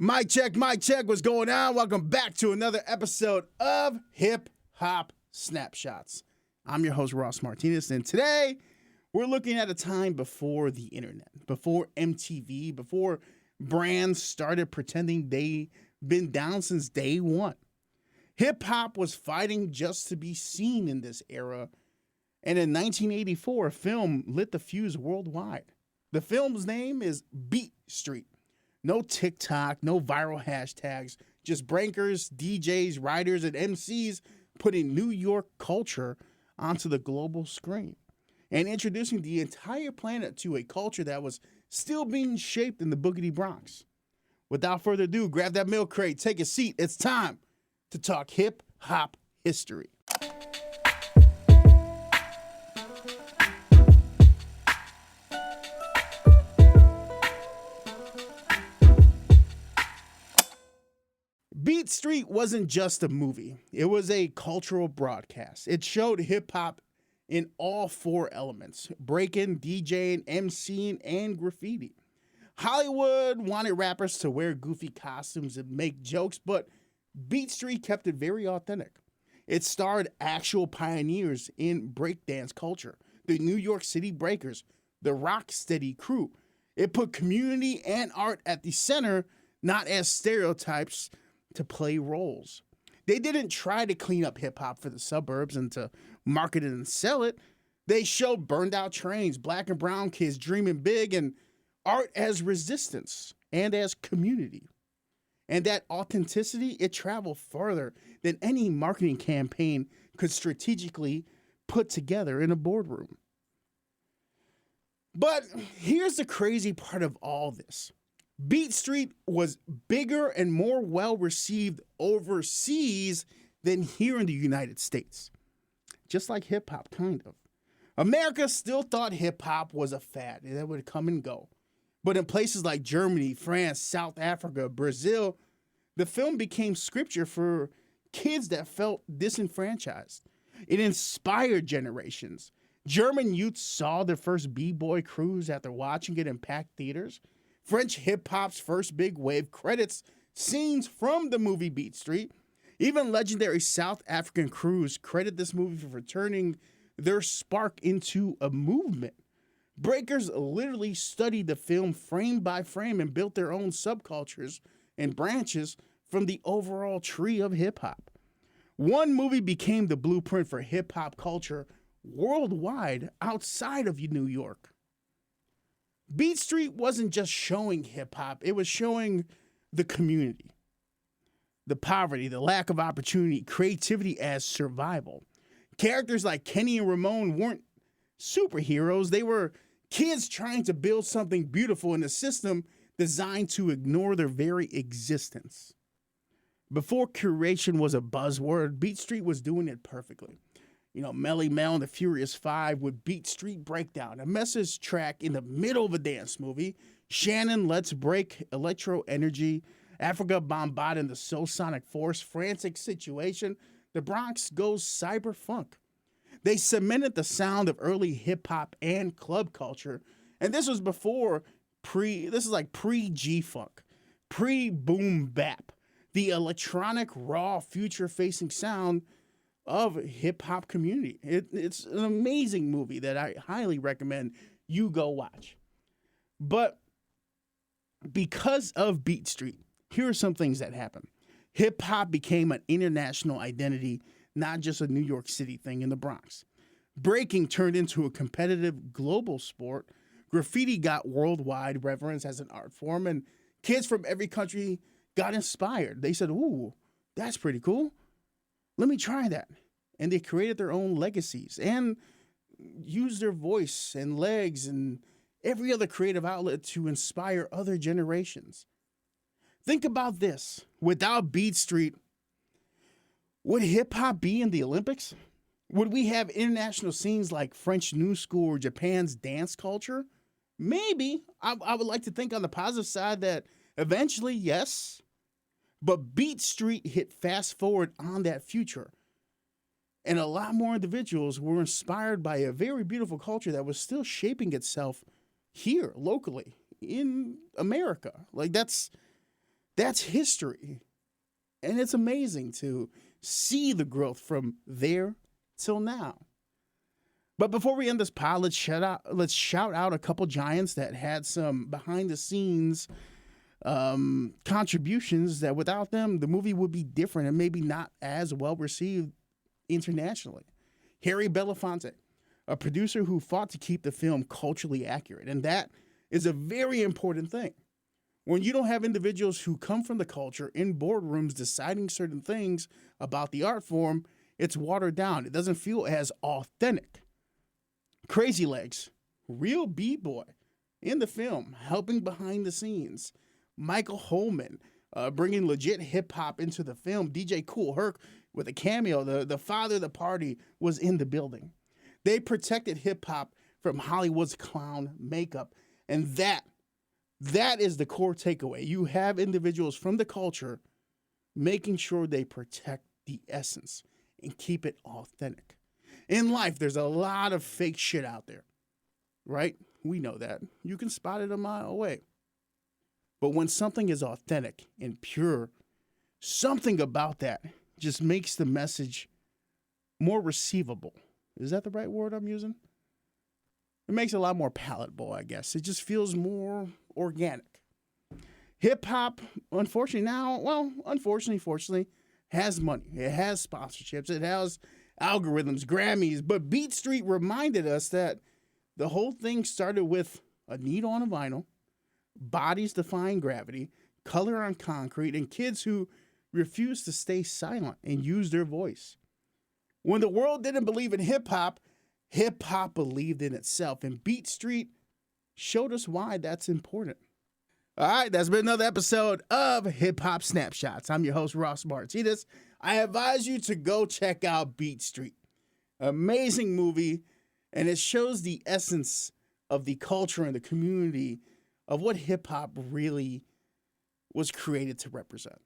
Mic check, what's going on? Welcome back to another episode of Hip Hop Snapshots. I'm your host, Ross Martinez, and today we're looking at a time before the internet, before MTV, before brands started pretending they've been down since day one. Hip hop was fighting just to be seen in this era, and in 1984, a film lit the fuse worldwide. The film's name is Beat Street. No TikTok, no viral hashtags, just breakers, DJs, writers, and MCs putting New York culture onto the global screen and introducing the entire planet to a culture that was still being shaped in the boogity Bronx. Without further ado, grab that milk crate, take a seat. It's time to talk hip hop history. Beat Street wasn't just a movie. It was a cultural broadcast. It showed hip-hop in all four elements: breaking, DJing, MCing, and graffiti. Hollywood wanted rappers to wear goofy costumes and make jokes, but Beat Street kept it very authentic. It starred actual pioneers in breakdance culture, the New York City Breakers, the Rocksteady crew. It put community and art at the center, not as stereotypes to play roles. They didn't try to clean up hip-hop for the suburbs and to market it and sell it. They showed burned out trains, black and brown kids dreaming big, and art as resistance and as community. And that authenticity, it traveled farther than any marketing campaign could strategically put together in a boardroom. But here's the crazy part of all this. Beat Street was bigger and more well-received overseas than here in the United States. Just like hip-hop, kind of. America still thought hip-hop was a fad that would come and go. But in places like Germany, France, South Africa, Brazil, the film became scripture for kids that felt disenfranchised. It inspired generations. German youth saw their first b-boy cruise after watching it in packed theaters. French hip-hop's first big wave credits scenes from the movie Beat Street. Even legendary South African crews credit this movie for turning their spark into a movement. Breakers literally studied the film frame by frame and built their own subcultures and branches from the overall tree of hip-hop. One movie became the blueprint for hip-hop culture worldwide outside of New York. Beat Street wasn't just showing hip-hop, it was showing the community, the poverty, the lack of opportunity, creativity as survival. Characters like Kenny and Ramon weren't superheroes, they were kids trying to build something beautiful in a system designed to ignore their very existence. Before curation was a buzzword, Beat Street was doing it perfectly. Melle Mel and the Furious Five with Beat Street Breakdown, a message track in the middle of a dance movie. Shannon, Let's Break, Electro Energy, Afrika Bambaataa and the Soul Sonic Force, Frantic Situation, the Bronx goes cyber funk. They cemented the sound of early hip hop and club culture, and this was pre-G-Funk, pre-boom bap, the electronic, raw, future-facing sound of hip-hop community. It's an amazing movie that I highly recommend you go watch. But because of Beat Street, here are some things that happened. Hip-hop became an international identity, not just a New York City thing in the Bronx. Breaking turned into a competitive global sport. Graffiti got worldwide reverence as an art form, and kids from every country got inspired. They said, ooh, that's pretty cool. Let me try that. And they created their own legacies and used their voice and legs and every other creative outlet to inspire other generations. Think about this. Without Beat Street, would hip-hop be in the Olympics? Would we have international scenes like French New School or Japan's dance culture? Maybe. I would like to think on the positive side that eventually, yes. But Beat Street hit fast forward on that future. And a lot more individuals were inspired by a very beautiful culture that was still shaping itself here locally in America. Like That's history. And it's amazing to see the growth from there till now. But before we end this pod, let's shout out a couple giants that had some behind the scenes contributions that without them, the movie would be different and maybe not as well received internationally. Harry Belafonte, a producer who fought to keep the film culturally accurate. And that is a very important thing. When you don't have individuals who come from the culture in boardrooms deciding certain things about the art form, it's watered down. It doesn't feel as authentic. Crazy Legs, real B-boy in the film, helping behind the scenes. Michael Holman, bringing legit hip-hop into the film. DJ Kool Herc with a cameo. The father of the party was in the building. They protected hip-hop from Hollywood's clown makeup. And that is the core takeaway. You have individuals from the culture making sure they protect the essence and keep it authentic. In life, there's a lot of fake shit out there, right? We know that. You can spot it a mile away. But when something is authentic and pure, something about that just makes the message more receivable. Is that the right word I'm using? It makes it a lot more palatable, I guess. It just feels more organic. Hip-hop, fortunately, has money. It has sponsorships. It has algorithms, Grammys. But Beat Street reminded us that the whole thing started with a need on a vinyl, bodies defying gravity, color on concrete, and kids who refused to stay silent and use their voice. When the world didn't believe in hip-hop believed in itself. And Beat Street showed us why that's important. All right, that's been another episode of Hip Hop Snapshots. I'm your host, Ross Martinez. I advise you to go check out Beat Street. Amazing movie, and it shows the essence of the culture and the community of what hip-hop really was created to represent.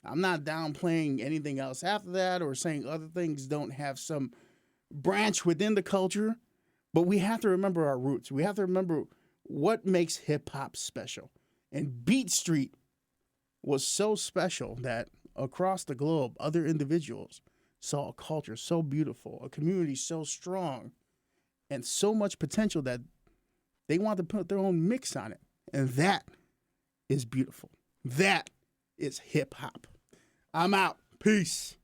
I'm not downplaying anything else after that or saying other things don't have some branch within the culture, but we have to remember our roots. We have to remember what makes hip-hop special. And Beat Street was so special that across the globe, other individuals saw a culture so beautiful, a community so strong, and so much potential that they wanted to put their own mix on it. And that is beautiful. That is hip-hop. I'm out. Peace.